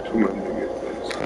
Too many to get this.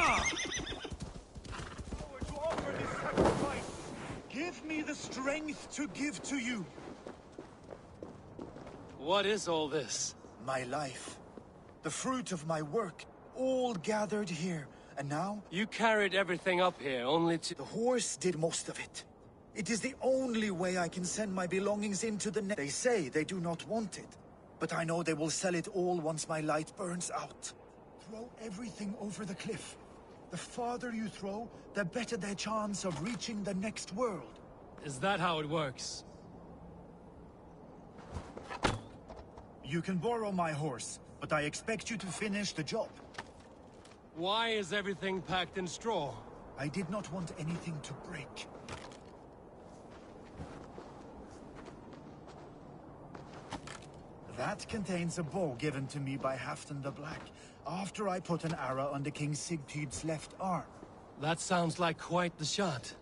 To offer this sacrifice. Give me the strength to give to you. What is all this? My life. The fruit of my work. All gathered here. And now? You carried everything up here, only to... The horse did most of it. It is the only way I can send my belongings into the net. They say they do not want it. But I know they will sell it all once my light burns out. Throw everything over the cliff. The farther you throw, the better their chance of reaching the next world. Is that how it works? You can borrow my horse, but I expect you to finish the job. Why is everything packed in straw? I did not want anything to break. That contains a bow given to me by Halfdan the Black, after I put an arrow under King Sigtyd's left arm. That sounds like quite the shot.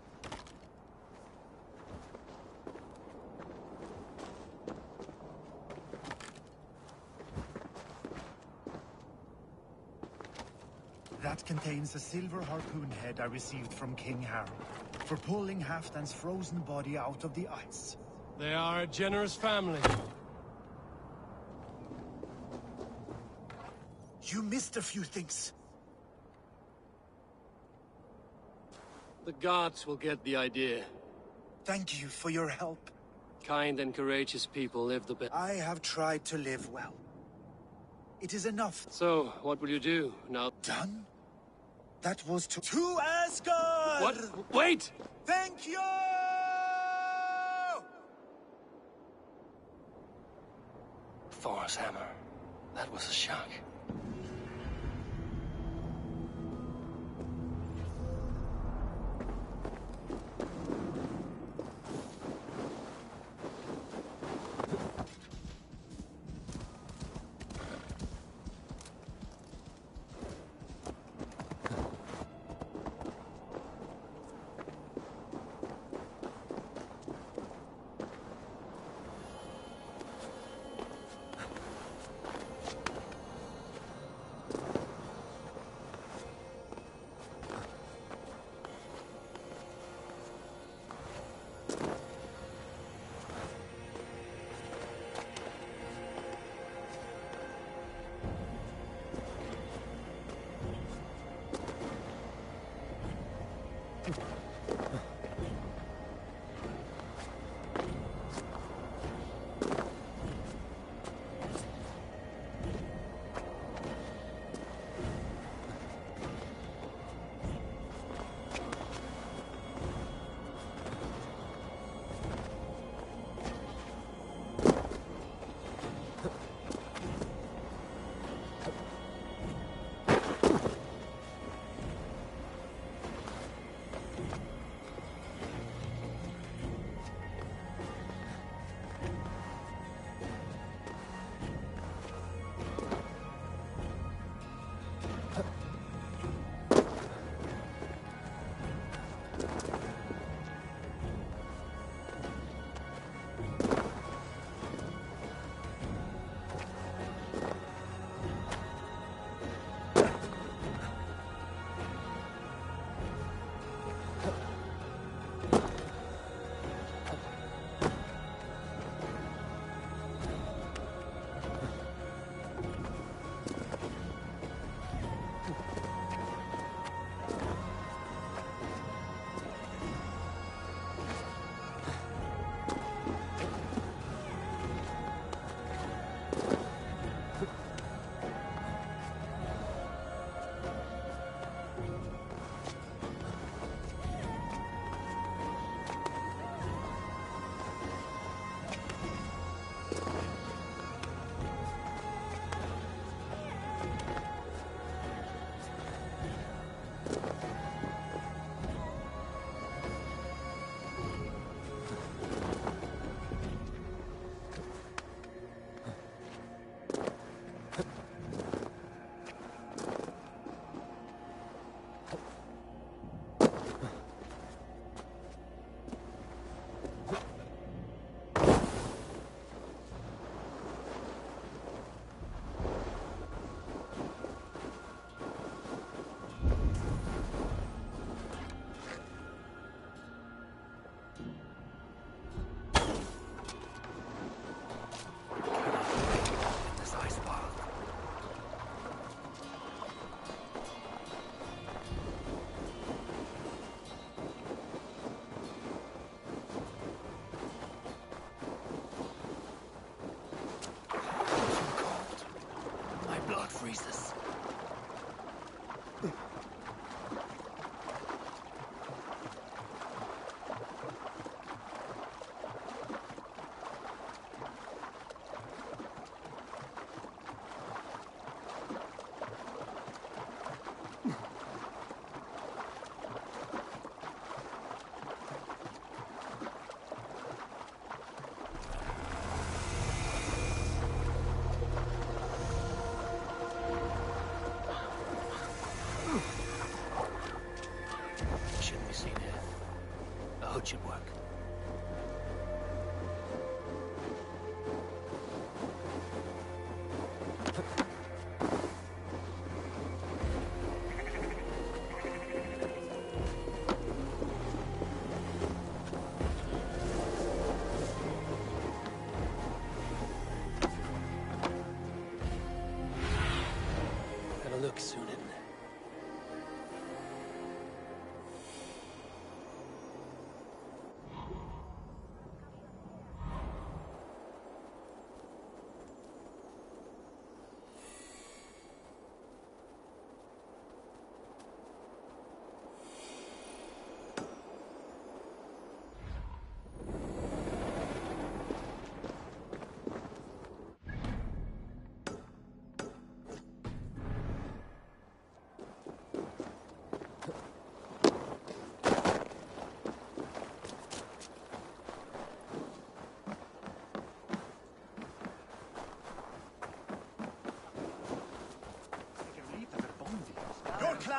That contains a silver harpoon head I received from King Harold, for pulling Halfdan's frozen body out of the ice. They are a generous family. You missed a few things. The gods will get the idea. Thank you for your help. Kind and courageous people live the best. I have tried to live well. It is enough. So, what will you do now? Done? That was to Asgard! What? Wait! Thank you! Thor's hammer. That was a shock.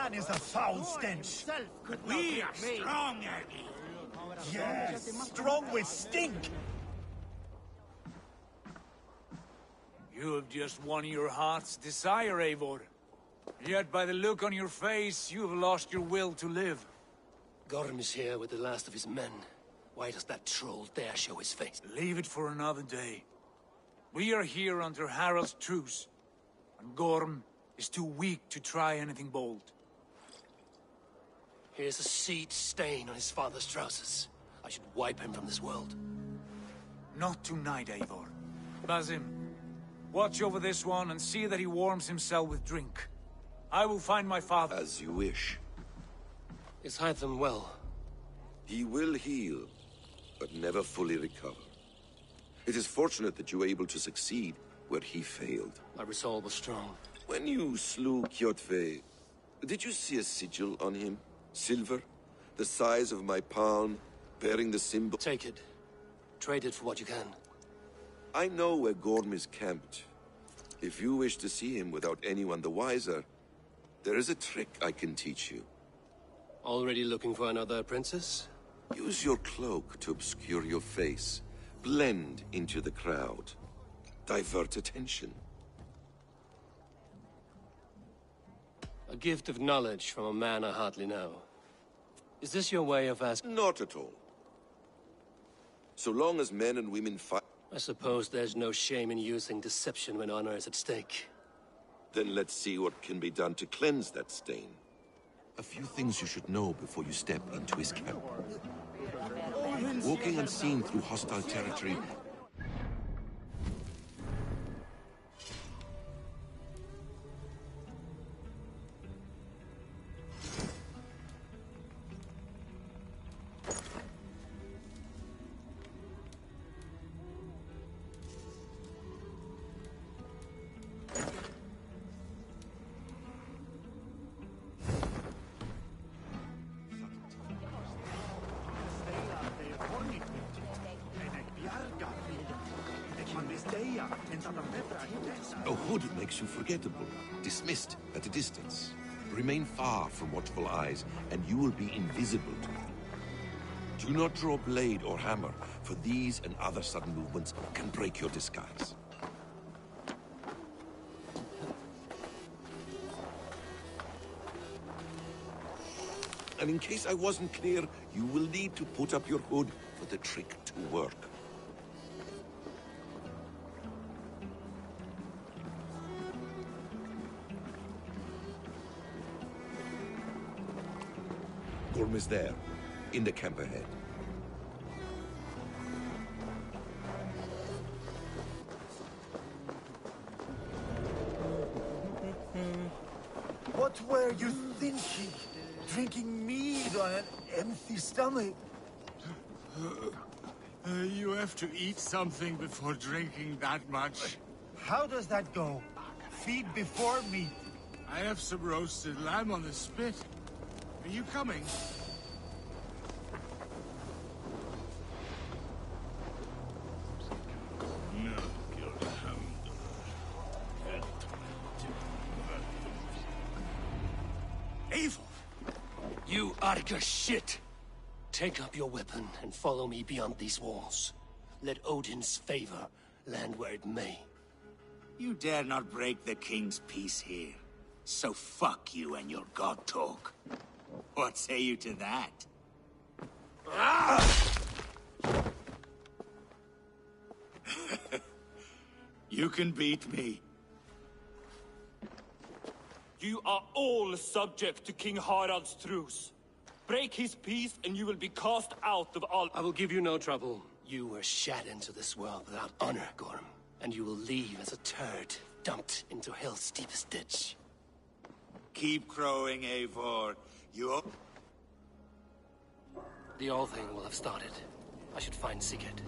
man is a foul stench. We are strong, Eddie. Yes, strong with stink. You have just won your heart's desire, Eivor. Yet by the look on your face, you have lost your will to live. Gorm is here with the last of his men. Why does that troll dare show his face? Leave it for another day. We are here under Harald's truce, and Gorm is too weak to try anything bold. Here's a seed stain on his father's trousers. I should wipe him from this world. Not tonight, Eivor. Basim, watch over this one and see that he warms himself with drink. I will find my father. As you wish. Is Hytham well? He will heal, but never fully recover. It is fortunate that you were able to succeed where he failed. My resolve was strong. When you slew Kjotve, did you see a sigil on him? Silver? The size of my palm, bearing the symbol? Take it. Trade it for what you can. I know where Gorm is camped. If you wish to see him without anyone the wiser, there is a trick I can teach you. Already looking for another princess? Use your cloak to obscure your face. Blend into the crowd. Divert attention. A gift of knowledge from a man I hardly know. Is this your way of asking? Not at all. So long as men and women fight... I suppose there's no shame in using deception when honor is at stake. Then let's see what can be done to cleanse that stain. A few things you should know before you step into his camp. Walking unseen through hostile territory... A hood makes you forgettable, dismissed at a distance. Remain far from watchful eyes, and you will be invisible to me. Do not draw blade or hammer, for these and other sudden movements can break your disguise. And in case I wasn't clear, you will need to put up your hood for the trick to work. Gorm is there, in the camp ahead. What were you thinking? Drinking mead on an empty stomach? You have to eat something before drinking that much. How does that go? Feed before meat. I have some roasted lamb on the spit. Are you coming? Eivor! You Arga shit! Take up your weapon and follow me beyond these walls. Let Odin's favor land where it may. You dare not break the king's peace here. So fuck you and your god talk. What say you to that? You can beat me. You are all subject to King Harald's truce. Break his peace and you will be cast out of all— I will give you no trouble. You were shat into this world without honor, Gorm. And you will leave as a turd, dumped into hell's deepest ditch. Keep crowing, Eivor. You... The All Thing will have started. I should find Sigurd.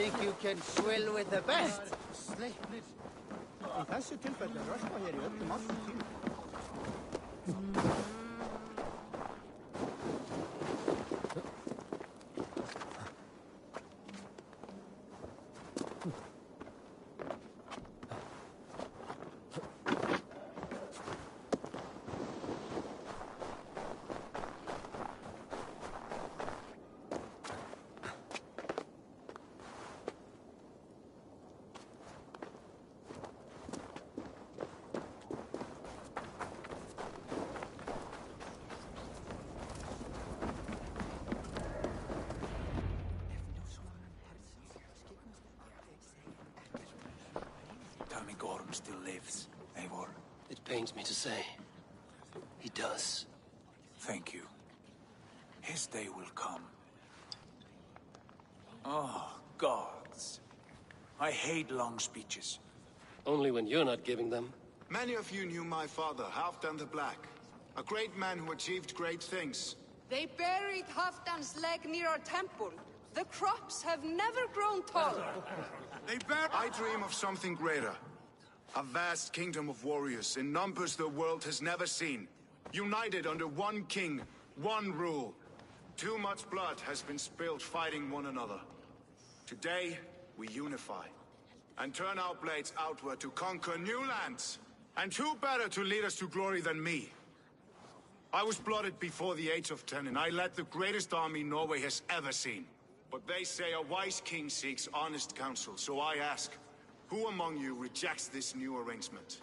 think you can swill with the best? I þessu tilfelli röskva hér í öllum allt tíma. Tell me Gorm still lives, Eivor. It pains me to say. He does. Thank you. His day will come. Oh, gods. I hate long speeches. Only when you're not giving them. Many of you knew my father, Halfdan the Black. A great man who achieved great things. They buried Halfdan's leg near our temple. The crops have never grown taller. I dream of something greater. A vast kingdom of warriors in numbers the world has never seen. United under one king, one rule. Too much blood has been spilled fighting one another. Today, we unify. And turn our blades outward to conquer new lands. And who better to lead us to glory than me? I was blooded before the age of 10, and I led the greatest army Norway has ever seen. But they say a wise king seeks honest counsel, so I ask, who among you rejects this new arrangement?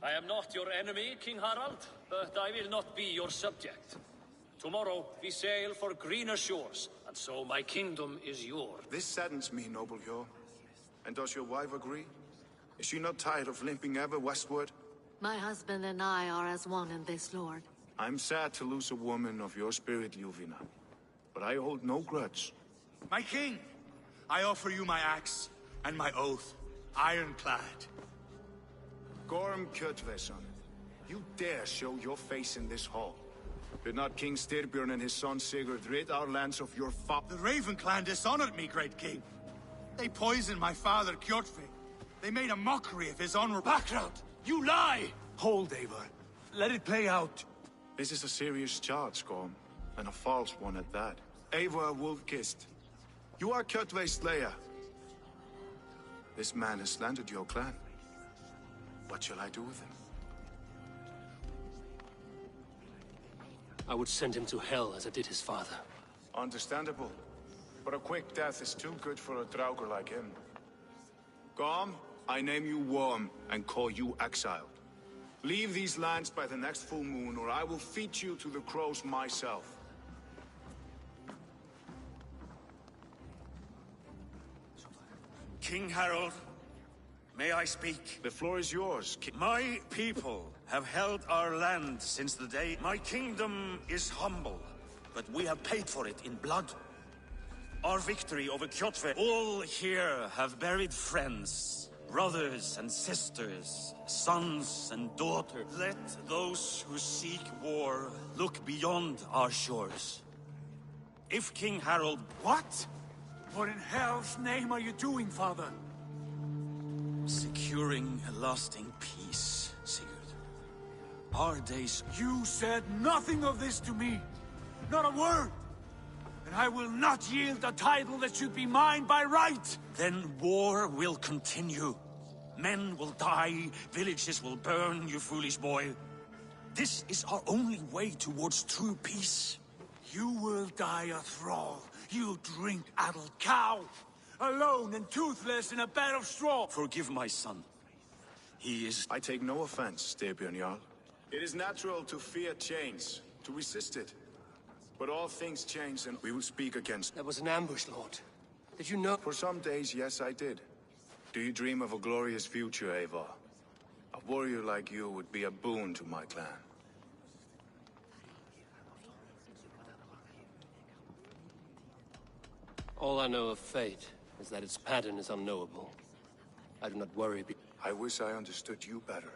I am not your enemy, King Harald, but I will not be your subject. Tomorrow we sail for greener shores, and so my kingdom is yours. This saddens me, noble Hjor. And does your wife agree? Is she not tired of limping ever westward? My husband and I are as one in this, Lord. I'm sad to lose a woman of your spirit, Ljuvina. But I hold no grudge. My king, I offer you my axe and my oath, ironclad. Gorm Kjotveson, you dare show your face in this hall. Did not King Styrbjörn and his son Sigurd rid our lands of your The Raven clan dishonored me, great king. They poisoned my father, Kjotve. They made a mockery of his honor. Background! You lie! Hold, Eivor. Let it play out. This is a serious charge, Gorm. And a false one at that. Eivor Wolf-Kissed. You are Kjotve's slayer. This man has slandered your clan. What shall I do with him? I would send him to hell as I did his father. Understandable. But a quick death is too good for a Draugr like him. Gorm, I name you Worm and call you exiled. Leave these lands by the next full moon, or I will feed you to the crows myself. King Harold, may I speak? The floor is yours, My people have held our land since the day. My kingdom is humble, but we have paid for it in blood. Our victory over Kjotve, all here have buried friends, brothers and sisters, sons and daughters. Let those who seek war look beyond our shores. If King Harold... What? What in hell's name are you doing, father? Securing a lasting peace, Sigurd. Our days... You said nothing of this to me. Not a word. And I will not yield a title that should be mine by right. Then war will continue. Men will die, villages will burn, you foolish boy. This is our only way towards true peace. You will die a thrall. You drink-addled cow. Alone and toothless in a bed of straw. Forgive my son. He is... I take no offense, Styrbjörn Jarl. It is natural to fear change, to resist it. But all things change and we will speak against... That was an ambush, Lord. Did you know... For some days, yes, I did. Do you dream of a glorious future, Eivor? A warrior like you would be a boon to my clan. All I know of fate is that its pattern is unknowable. I do not worry I wish I understood you better.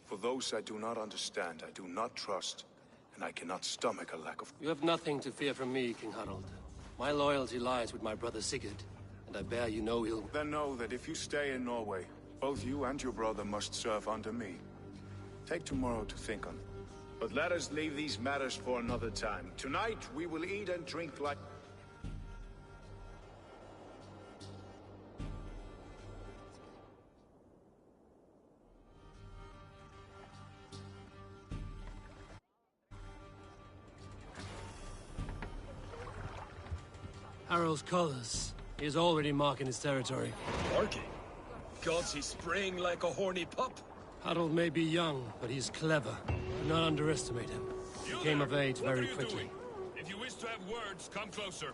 For those I do not understand, I do not trust, and I cannot stomach a lack of... You have nothing to fear from me, King Harald. My loyalty lies with my brother Sigurd, and I bear you no ill. Then know that if you stay in Norway, both you and your brother must serve under me. Take tomorrow to think on. But let us leave these matters for another time. Tonight, we will eat and drink like... Harald's colors. He is already marking his territory. Marking? Gods, he's spraying like a horny pup. Harold may be young, but he's clever. Do not underestimate him. He came of age very quickly. Doing? If you wish to have words, come closer.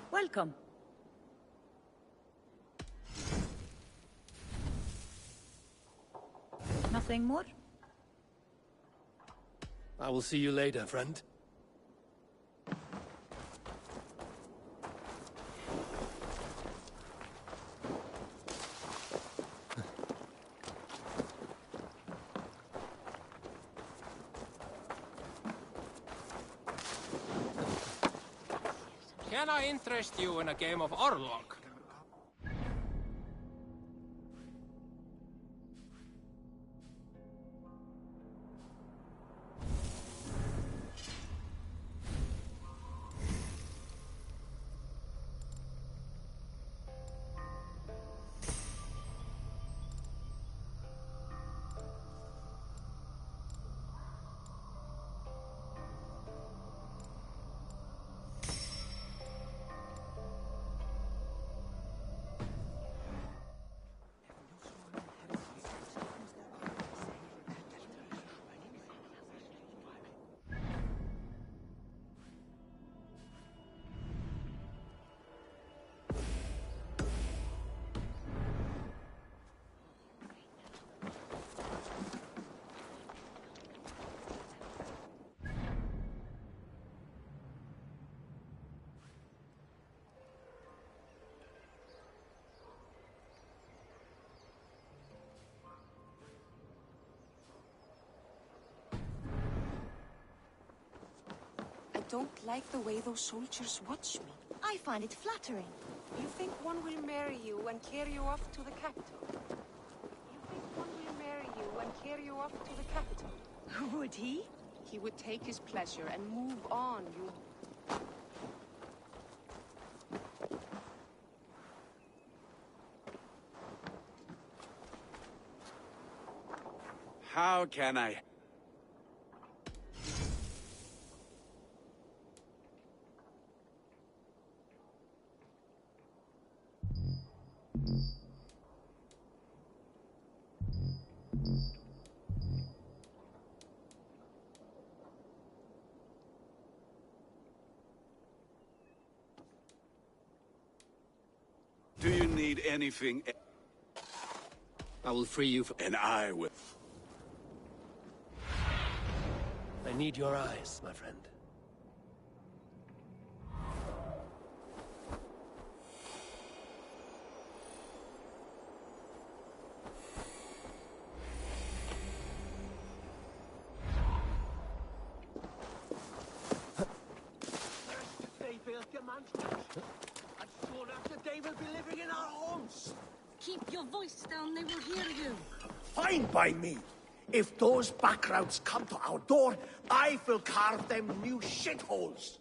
Welcome. Nothing more? I will see you later, friend. Can I interest you in a game of Orlog? I don't like the way those soldiers watch me. I find it flattering. You think one will marry you and carry you off to the capital? You think one will marry you and carry you off to the capital? Would he? He would take his pleasure and move on, you... How can I... Do you need anything? I will free you from... And I will... I need your eyes, my friend. They built a mansion, and soon after they will be living in our homes. Keep your voice down, they will hear you. Fine by me. If those backgrounds come to our door, I will carve them new shitholes.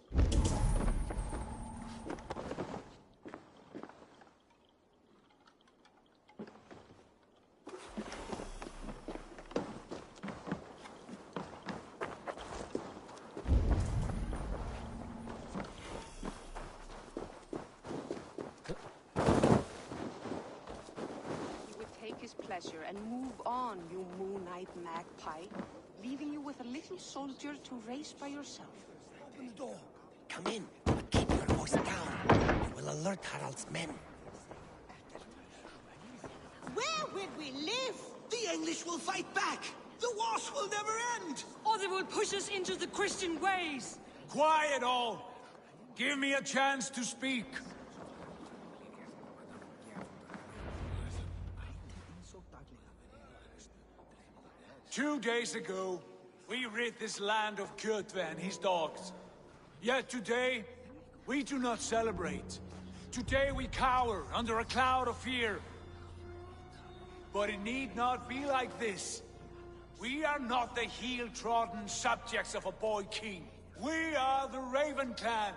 Pleasure and move on, you moon-eyed magpie, leaving you with a little soldier to race by yourself. Open the door. Come in, but keep your voice down. You will alert Harald's men. Where will we live? The English will fight back. The wars will never end. Or they will push us into the Christian ways! Quiet all! Give me a chance to speak. 2 days ago, we rid this land of Kjotve and his dogs. Yet today, we do not celebrate. Today we cower under a cloud of fear. But it need not be like this. We are not the heel-trodden subjects of a boy king. We are the Raven Clan.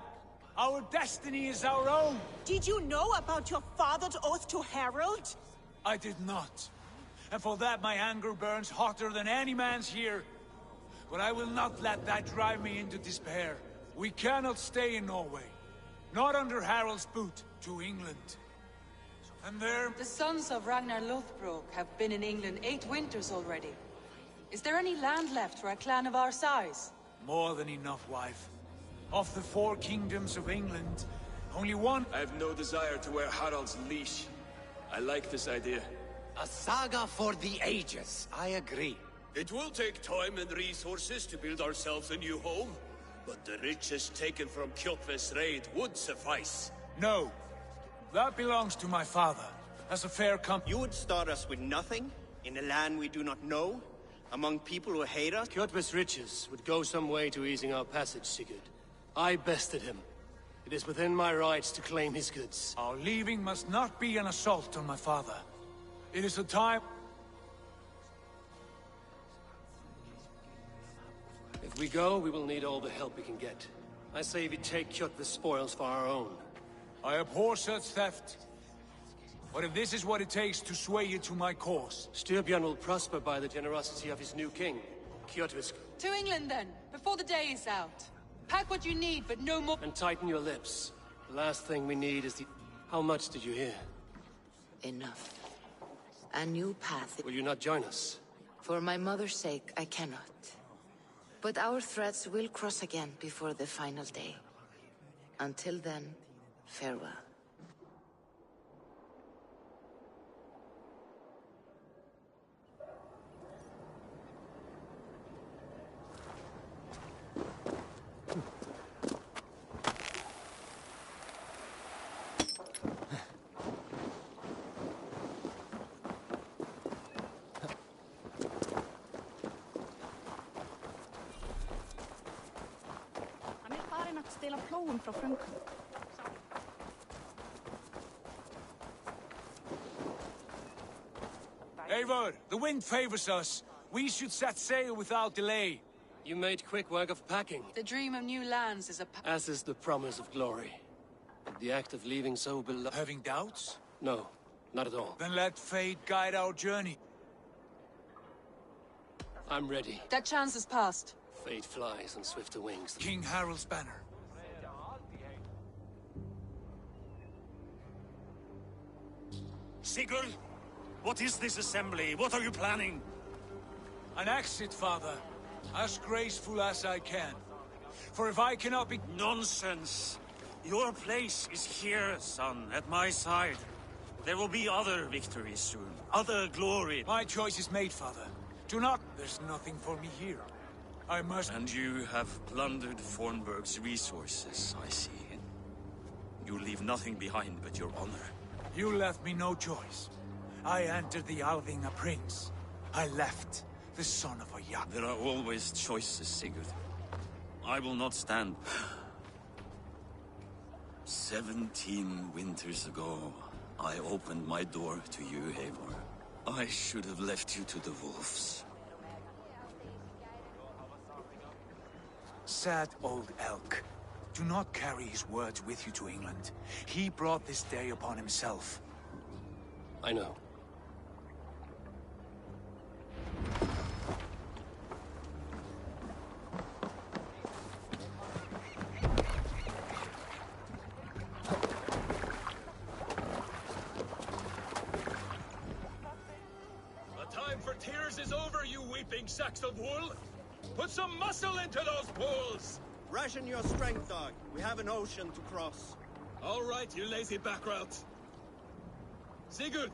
Our destiny is our own. Did you know about your father's oath to Harold? I did not. And for that my anger burns hotter than any man's here. But I will not let that drive me into despair. We cannot stay in Norway. Not under Harold's boot to England. And there... The sons of Ragnar Lothbrok have been in England 8 winters already. Is there any land left for a clan of our size? More than enough, wife. Of the 4 kingdoms of England, only one... I have no desire to wear Harald's leash. I like this idea. A saga for the ages, I agree. It will take time and resources to build ourselves a new home, but the riches taken from Kjotve's raid would suffice. No. That belongs to my father, as a fair company. You would start us with nothing, in a land we do not know, among people who hate us? Kjotve's riches would go some way to easing our passage, Sigurd. I bested him. It is within my rights to claim his goods. Our leaving must not be an assault on my father. It is a time... If we go, we will need all the help we can get. I say we take Kjotve's spoils for our own. I abhor such theft. But if this is what it takes to sway you to my cause... Styrbjörn will prosper by the generosity of his new king, Kjotve's... To England then, before the day is out. Pack what you need, but no more... And tighten your lips. The last thing we need is the... How much did you hear? Enough. A new path. Will you not join us? For my mother's sake, I cannot. But our threads will cross again before the final day. Until then, farewell. Stela plogen fra frunken. Eivor, the wind favors us. We should set sail without delay. You made quick work of packing. The dream of new lands is a... As is the promise of glory. But the act of leaving so beloved... Having doubts? No, not at all. Then let fate guide our journey. I'm ready. That chance is past. Fate flies on swifter wings. King Harald's banner. Sigurd, what is this assembly? What are you planning? An exit, father. As graceful as I can. For if I cannot be... Nonsense! Your place is here, son, at my side. There will be other victories soon. Other glory. My choice is made, father. Do not... There's nothing for me here. I must... And you have plundered Fornburg's resources, I see. You leave nothing behind but your honor. You left me no choice. I entered the Alving a prince. I left, the son of a young... There are always choices, Sigurd. I will not stand. 17 winters ago, I opened my door to you, Eivor. I should have left you to the wolves. Sad old elk. Do not carry his words with you to England. He brought this day upon himself. I know. The time for tears is over, you weeping sacks of wool! Put some muscle into those bulls! Ration your strength, dog. We have an ocean to cross. All right, you lazy backrout. Sigurd,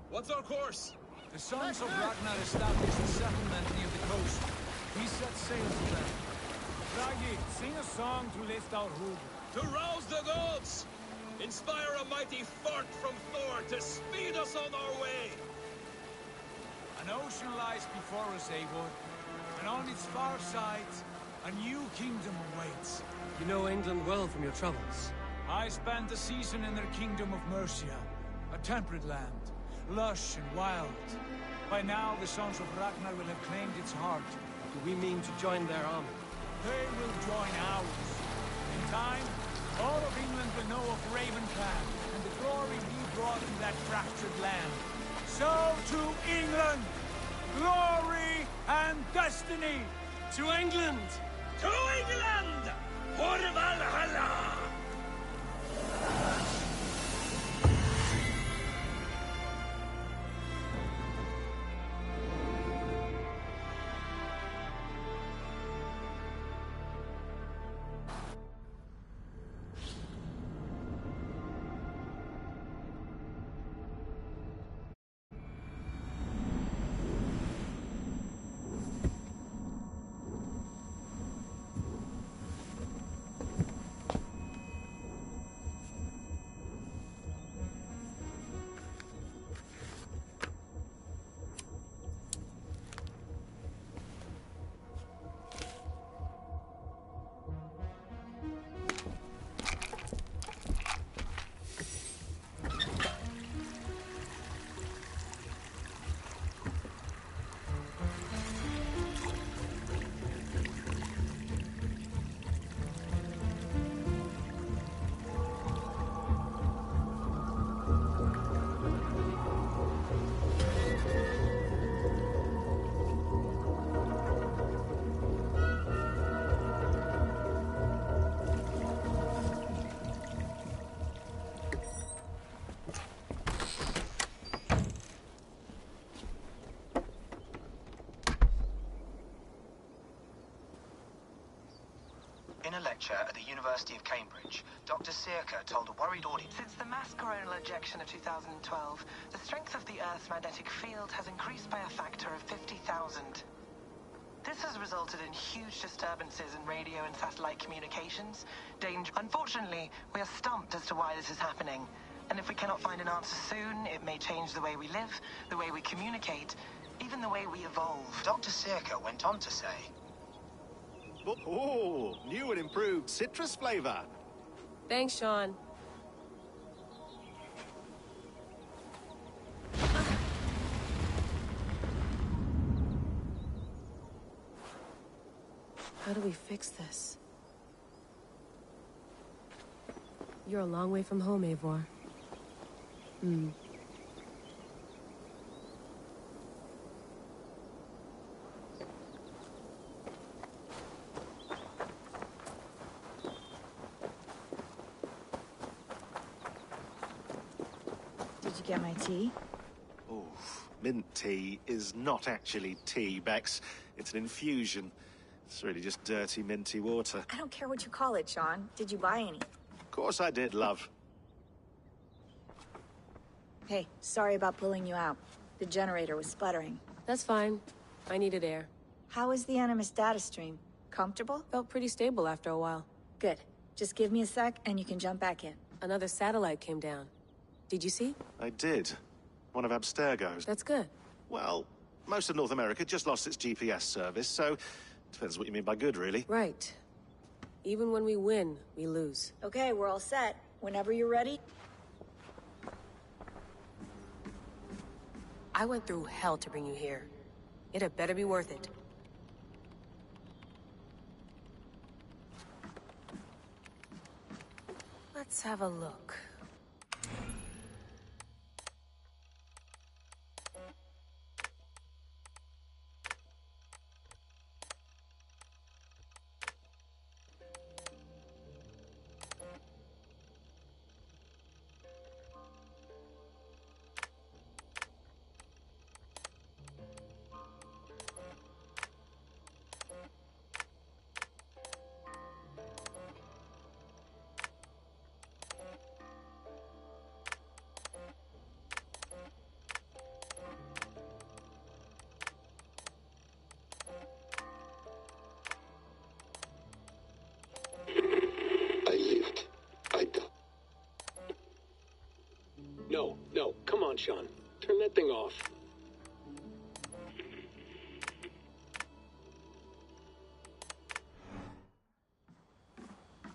what's our course? The sons of Ragnar established a settlement near the coast. We set sail for them. Ragi, sing a song to lift our hood. To rouse the gods! Inspire a mighty fart from Thor to speed us on our way! An ocean lies before us, Eivor, and on its far side, a new kingdom awaits. You know England well from your travels. I spent a season in their kingdom of Mercia, a temperate land, lush and wild. By now, the sons of Ragnar will have claimed its heart. Do we mean to join their army? They will join ours. In time, all of England will know of Raven Clan and the glory we brought to that fractured land. So to England, glory and destiny! To England! To England! For Valhalla! In a lecture at the University of Cambridge, Dr. Sirka told a worried audience... Since the mass coronal ejection of 2012, the strength of the Earth's magnetic field has increased by a factor of 50,000. This has resulted in huge disturbances in radio and satellite communications. Unfortunately, we are stumped as to why this is happening. And if we cannot find an answer soon, it may change the way we live, the way we communicate, even the way we evolve. Dr. Sirka went on to say... Oh, new and improved citrus flavor. Thanks, Sean. How do we fix this? You're a long way from home, Eivor. Did you get my tea? Oh, mint tea is not actually tea, Bex. It's an infusion. It's really just dirty, minty water. I don't care what you call it, Sean. Did you buy any? Of course I did, love. Hey, sorry about pulling you out. The generator was sputtering. That's fine. I needed air. How is the Animus data stream? Comfortable? Felt pretty stable after a while. Good. Just give me a sec and you can jump back in. Another satellite came down. Did you see? I did. One of Abstergo's. That's good. Well, most of North America just lost its GPS service, so... Depends what you mean by good, really. Right. Even when we win, we lose. Okay, we're all set. Whenever you're ready. I went through hell to bring you here. It had better be worth it. Let's have a look. Sean. Turn that thing off.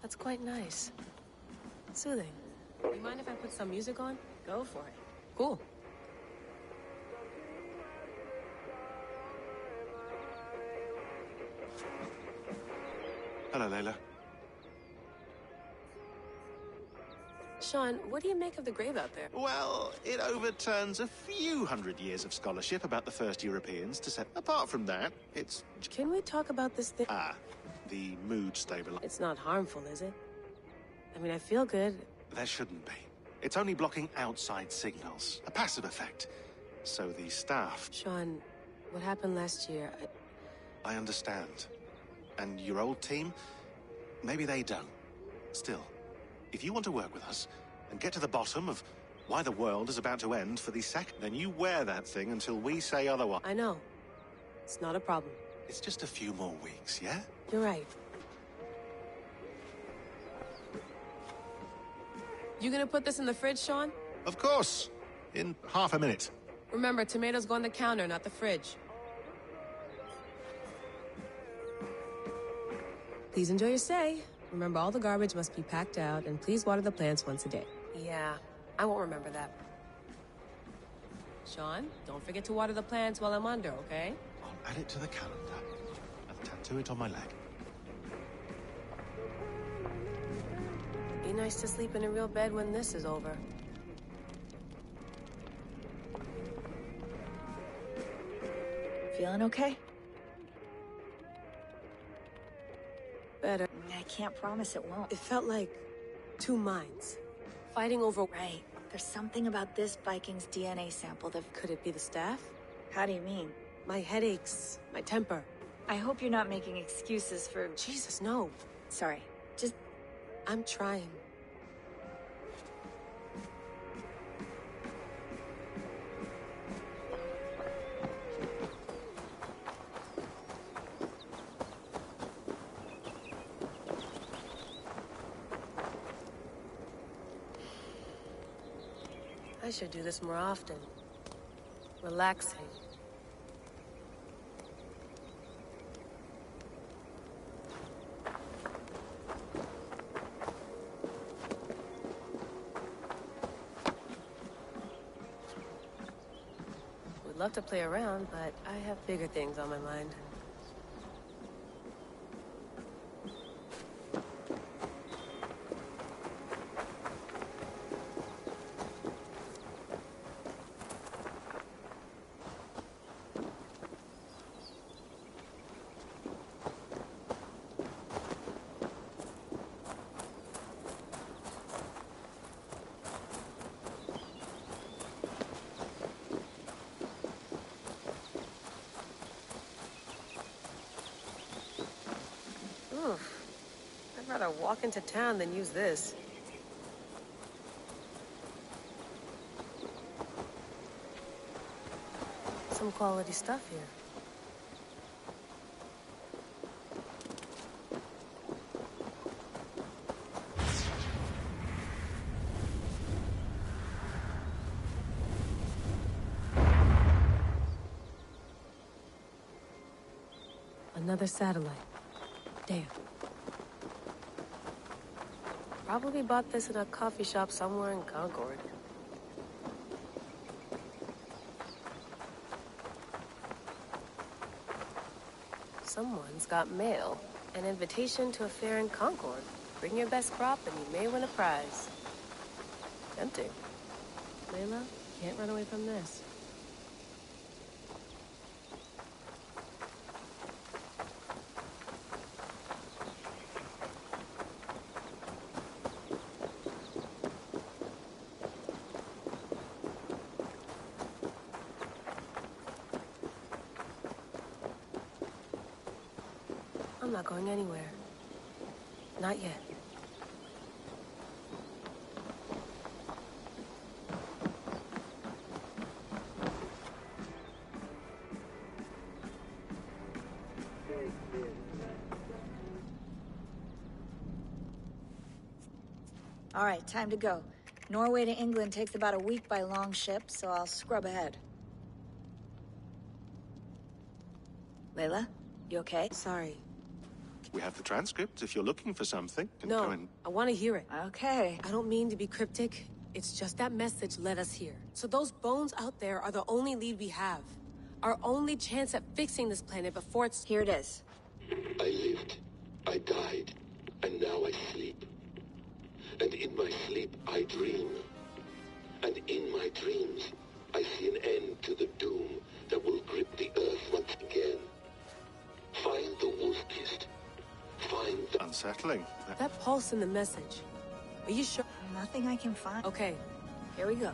That's quite nice. Soothing. You mind if I put some music on? Go for it. Cool. Hello, Layla. Sean, what do you make of the grave out there? Well, it overturns a few hundred years of scholarship about the first Europeans to set. Apart from that, it's... Can we talk about this thing? The mood stabilizer. It's not harmful, is it? I mean, I feel good. There shouldn't be. It's only blocking outside signals. A passive effect. So the staff... Sean, what happened last year, I understand. And your old team? Maybe they don't. Still, if you want to work with us and get to the bottom of why the world is about to end for the second, then you wear that thing until we say otherwise. I know. It's not a problem. It's just a few more weeks, yeah? You're right. You gonna put this in the fridge, Sean? Of course. In half a minute. Remember, tomatoes go on the counter, not the fridge. Please enjoy your stay. Remember, all the garbage must be packed out, and please water the plants once a day. Yeah, I won't remember that. Sean, don't forget to water the plants while I'm under, okay? I'll add it to the calendar and tattoo it on my leg. Be nice to sleep in a real bed when this is over. Feeling okay? Better. I can't promise it won't. It felt like two minds fighting over... Right. There's something about this Viking's DNA sample that... Could it be the staff? How do you mean? My headaches, my temper. I hope you're not making excuses for... Jesus, no. Sorry. Just... I'm trying. I should do this more often. Relaxing. Would love to play around, but I have bigger things on my mind. I'd rather walk into town than use this. Some quality stuff here. Another satellite. Damn. Probably bought this in a coffee shop somewhere in Concord. Someone's got mail. An invitation to a fair in Concord. Bring your best crop and you may win a prize. Tempting. Layla, can't run away from this. I'm not going anywhere. Not yet. All right, time to go. Norway to England takes about a week by long ship, so I'll scrub ahead. Layla, you okay? Sorry. We have the transcript if you're looking for something. No, I want to hear it. Okay. I don't mean to be cryptic. It's just that message led us here. So those bones out there are the only lead we have. Our only chance at fixing this planet before it's... Here it is. I lived. I died. And now I sleep. And in my sleep, I dream. And in my dreams, I see an end to the doom that will grip the Earth once again. Find the wolf-kissed. Find the... Unsettling. That pulse in the message. Are you sure? Nothing I can find. Okay. Here we go.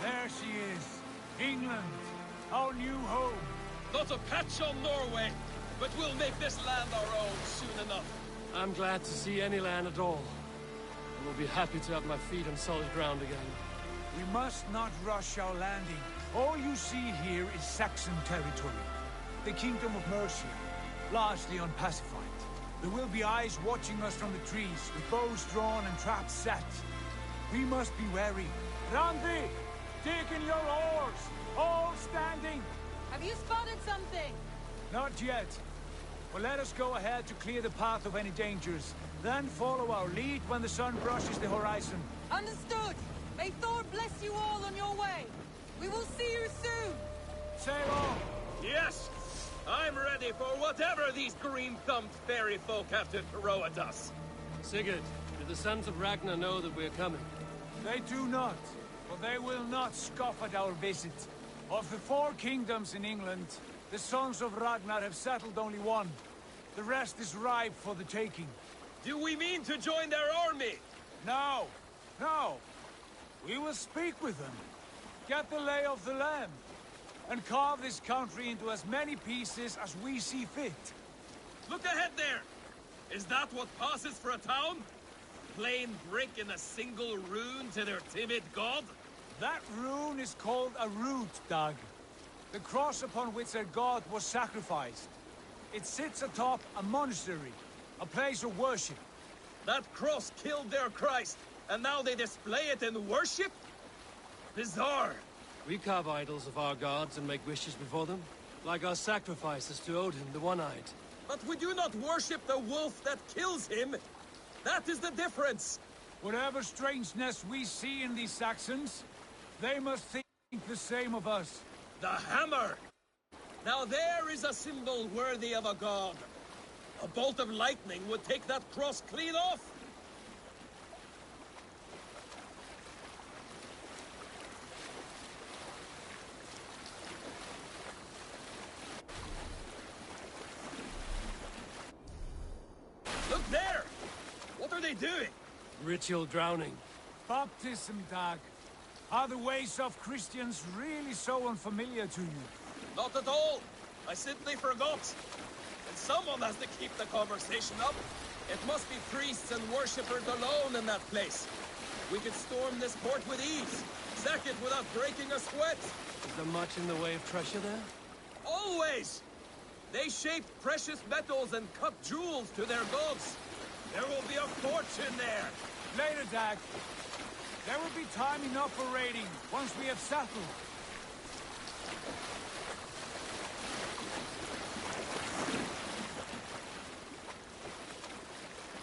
There she is. England. Our new home. Not a patch on Norway, but we'll make this land our own soon enough. I'm glad to see any land at all. I will be happy to have my feet on solid ground again. We must not rush our landing. All you see here is Saxon territory. The Kingdom of Mercia, largely unpacified. There will be eyes watching us from the trees, with bows drawn and traps set. We must be wary. Randi! Dig in your oars! All standing! Have you spotted something? Not yet. But let us go ahead to clear the path of any dangers. Then follow our lead when the sun brushes the horizon. Understood! May Thor bless you all on your way! We will see you soon! Sail on! Yes! I'm ready for whatever these green-thumbed fairy folk have to throw at us. Sigurd, do the sons of Ragnar know that we're coming? They do not, but they will not scoff at our visit. Of the 4 kingdoms in England, the sons of Ragnar have settled only one. The rest is ripe for the taking. Do we mean to join their army? No, no. We will speak with them, get the lay of the land, and carve this country into as many pieces as we see fit. Look ahead there! Is that what passes for a town? Plain brick in a single rune to their timid god? That rune is called a root, Dag. The cross upon which their god was sacrificed. It sits atop a monastery, a place of worship. That cross killed their Christ, and now they display it in worship? Bizarre. We carve idols of our gods and make wishes before them, like our sacrifices to Odin, the One-Eyed. But we do not worship the wolf that kills him. That is the difference. Whatever strangeness we see in these Saxons, they must think the same of us. The hammer! Now there is a symbol worthy of a god. A bolt of lightning would take that cross clean off. Look there! What are they doing? Ritual drowning. Baptism, Dag. Are the ways of Christians really so unfamiliar to you? Not at all. I simply forgot. And someone has to keep the conversation up. It must be priests and worshippers alone in that place. We could storm this port with ease. Sack it without breaking a sweat. Is there much in the way of treasure there? Always! They shaped precious metals and cut jewels to their gods. There will be a fortune there. Later, Dag. There will be time enough for raiding, once we have settled.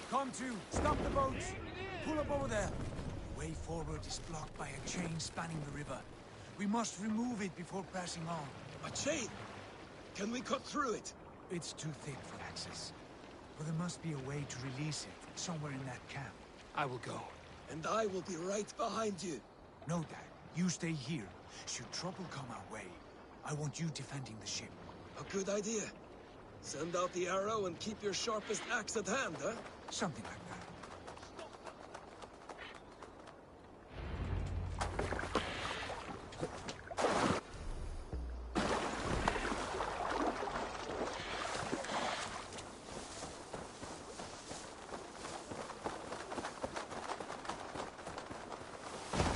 Come to, stop the boats. Pull up over there. The way forward is blocked by a chain spanning the river. We must remove it before pressing on. A chain? Can we cut through it? It's too thick for access. But there must be a way to release it, somewhere in that camp. I will go. And I will be right behind you. No, Dad. You stay here. Should trouble come our way, I want you defending the ship. A good idea. Send out the arrow and keep your sharpest axe at hand, huh? Something like that.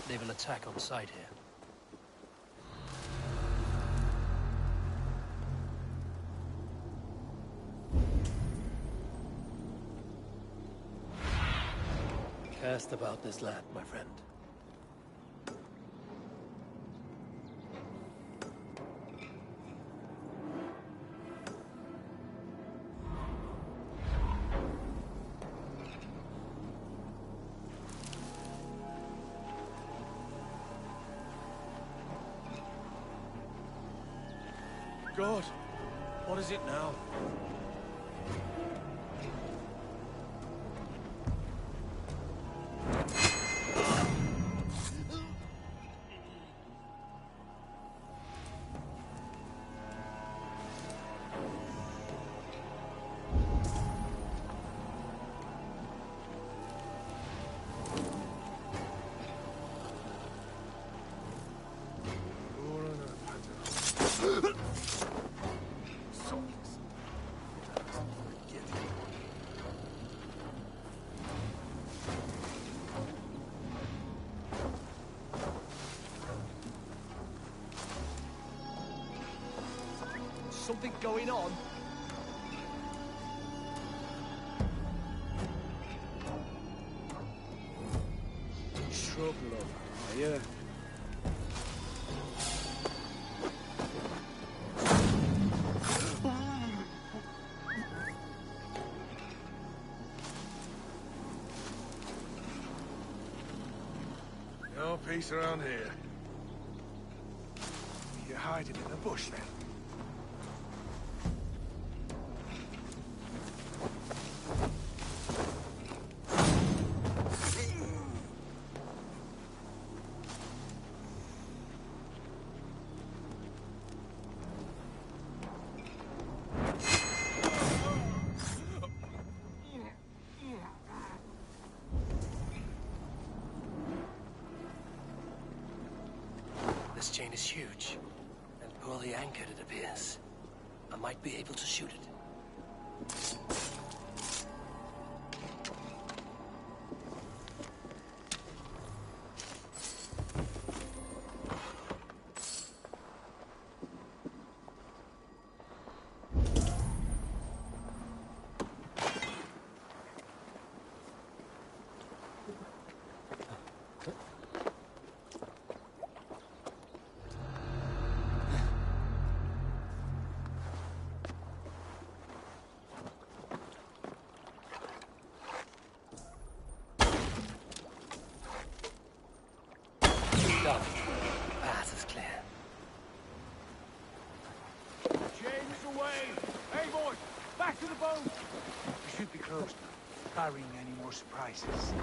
They will attack on sight here. Cast about this land, my friend. God, what is it now? Something going on? Shrub lover, yeah. No peace around here. You're hiding in the bush, then? This chain is huge, and poorly anchored, it appears. I might be able to shoot it. Done. Path is clear. James away! Hey, boys! Back to the boat! We should be close now, barring any more surprises.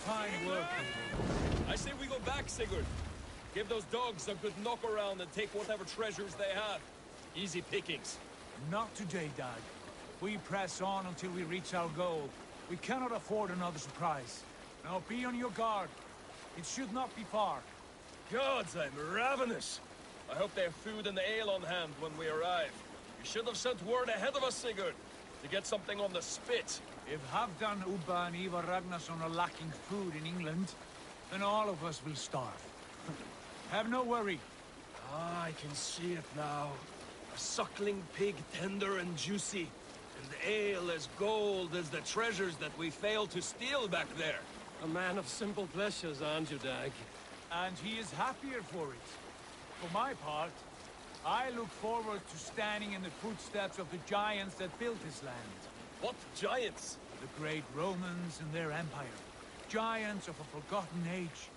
Fine work. I say we go back, Sigurd. Give those dogs a good knock around and take whatever treasures they have. Easy pickings. Not today, Dad. We press on until we reach our goal. We cannot afford another surprise. Now be on your guard. It should not be far. Gods, I'm ravenous. I hope they have food and ale on hand when we arrive. You should have sent word ahead of us, Sigurd, to get something on the spit. If Halfdan, Ubba and Ivar Ragnarsson are lacking food in England, then all of us will starve. Have no worry. Ah, I can see it now. A suckling pig, tender and juicy. And ale as gold as the treasures that we failed to steal back there. A man of simple pleasures, aren't you, Dag? And he is happier for it. For my part, I look forward to standing in the footsteps of the giants that built this land. What giants? The great Romans and their empire. Giants of a forgotten age.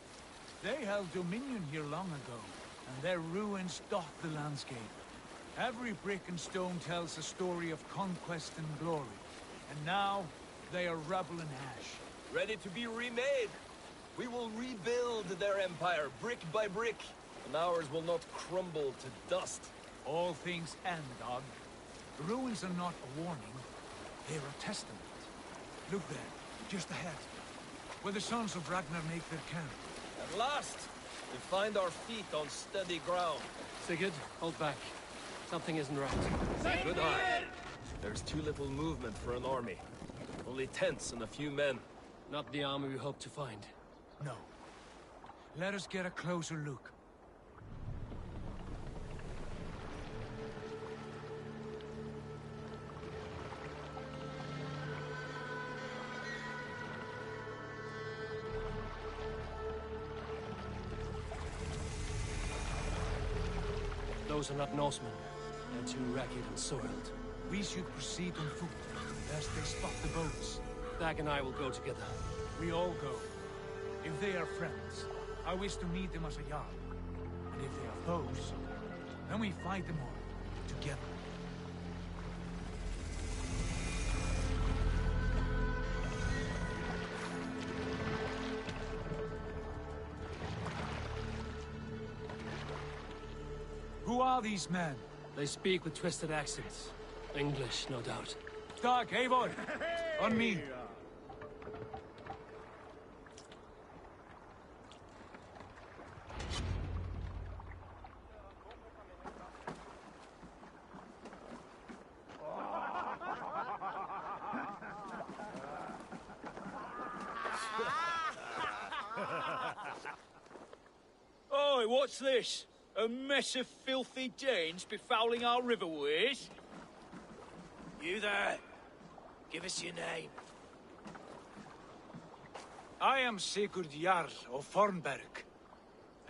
They held dominion here long ago, and their ruins dot the landscape. Every brick and stone tells a story of conquest and glory. And now, they are rubble and ash. Ready to be remade. We will rebuild their empire, brick by brick, and ours will not crumble to dust. All things end, dog. The ruins are not a warning, they're a testament. Look there, just ahead, where the sons of Ragnar make their camp. At last, we find our feet on steady ground. Sigurd, hold back. Something isn't right. Good eye. There's too little movement for an army. Only tents and a few men. Not the army we hope to find. No. Let us get a closer look. Those are not Norsemen. They're too ragged and soiled. We should proceed on foot, lest they spot the boats. Dag and I will go together. We all go. If they are friends, I wish to meet them as a Jarl. And if they are foes, then we fight them all, together. Who are these men? They speak with twisted accents. English, no doubt. Dag, Eivor! On me! Oi, what's this? A mess of filthy Danes befouling our riverways? You there. Give us your name. I am Sigurd Jarl of Fornberg.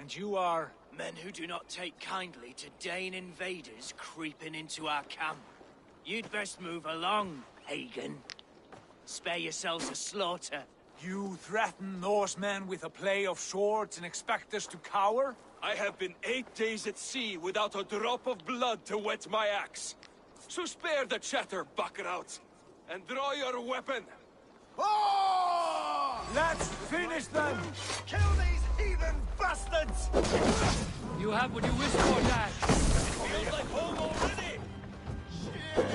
And you are... Men who do not take kindly to Dane invaders creeping into our camp. You'd best move along, Hagen. Spare yourselves a slaughter. You threaten Norsemen with a play of swords and expect us to cower? I have been 8 days at sea without a drop of blood to wet my axe. So spare the chatter, buckrouts, and draw your weapon. Oh! Let's finish them! Kill these heathen bastards! You have what you wish for, Dad. Feels like home already! Shit!